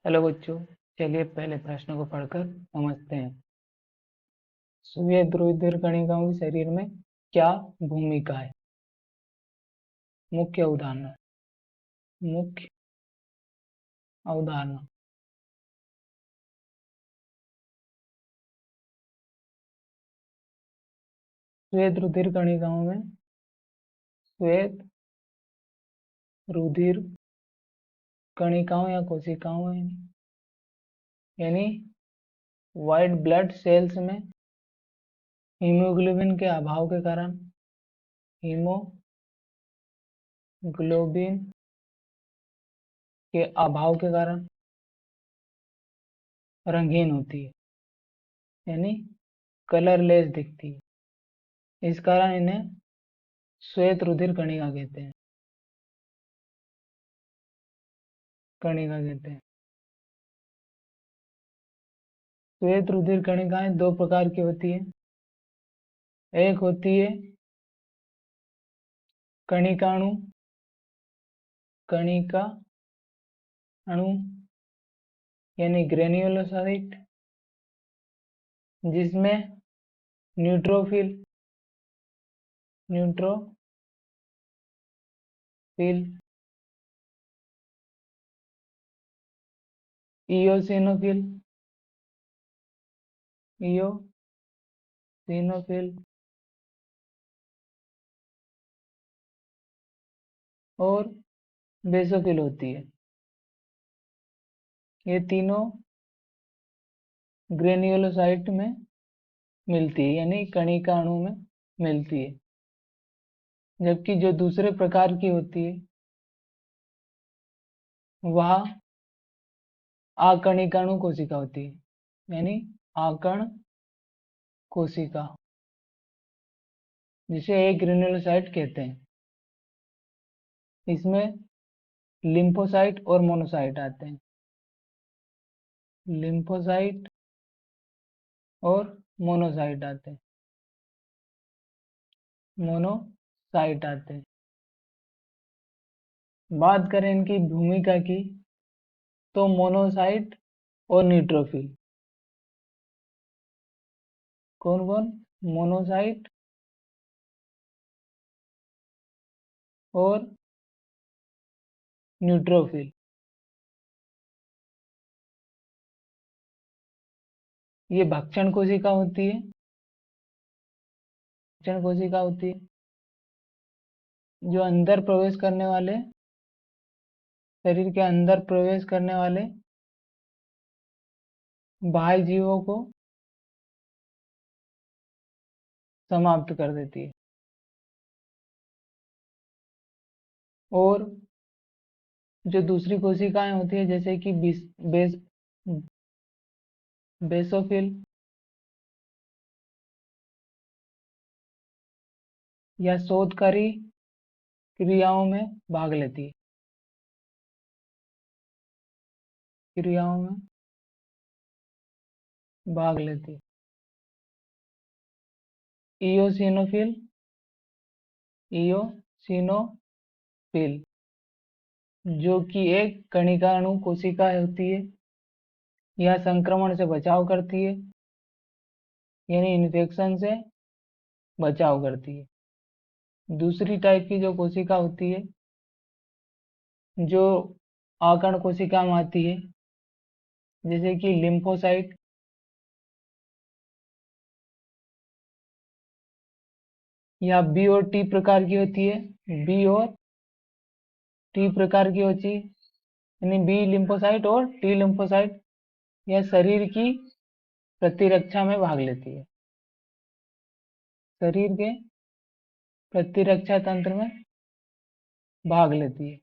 Hello बच्चों, चलिए पहले प्रश्न को पढ़कर समझते हैं। श्वेत रुधिर कणिकाओं के शरीर में क्या भूमिका है? मुख्य अवधारणा। मुख्य अवधारणा। श्वेत रुधिर कणिकाओं में श्वेत रुधिर कणिकाओं या कोशिकाओं में यानी व्हाइट ब्लड सेल्स में हीमोग्लोबिन के अभाव के कारण हीमोग्लोबिन के अभाव के कारण रंगहीन होती है, यानी कलरलेस दिखती है। इस कारण इन्हें श्वेत रुधिर कणिका कहते हैं। श्वेत रुधिर कणिकाएं दो प्रकार की होती है। एक होती है कणिकाणु यानी ग्रेन्युलोसाइट, जिसमें न्यूट्रोफिल इयोसिनोफिल और बेसोफिल होती है। ये तीनों ग्रेन्युलोसाइट में मिलती है, यानी कणिका अणु में मिलती है। जबकि जो दूसरे प्रकार की होती है वह आकणिकाणु कोशिका होती है, यानी आकण कोशिका, जिसे एक ग्रेन्युलोसाइट कहते हैं। इसमें लिम्फोसाइट और मोनोसाइट आते हैं। लिम्फोसाइट और मोनोसाइट आते हैं। बात करें इनकी भूमिका की, तो मोनोसाइट और न्यूट्रोफिल, कौन कौन? मोनोसाइट और न्यूट्रोफिल, ये भक्षण कोशिका होती है। जो अंदर प्रवेश करने वाले, शरीर के अंदर प्रवेश करने वाले बाह्य जीवों को समाप्त कर देती है। और जो दूसरी कोशिकाएं होती है, जैसे कि बेसोफिल या शोधकारी क्रियाओं में भाग लेती है। इयोसिनोफिल जो कि एक कणिकाणु कोशिका होती है। यह संक्रमण से बचाव करती है, यानी इन्फेक्शन से बचाव करती है। दूसरी टाइप की जो कोशिका होती है, जो आकर्ण कोशिका में आती है, जैसे कि लिम्फोसाइट या बी और टी प्रकार की होती है। यानी बी लिम्फोसाइट और टी लिम्फोसाइट, यह शरीर की प्रतिरक्षा में भाग लेती है। शरीर के प्रतिरक्षा तंत्र में भाग लेती है।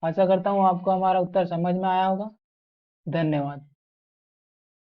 आशा करता हूँ आपको हमारा उत्तर समझ में आया होगा। धन्यवाद।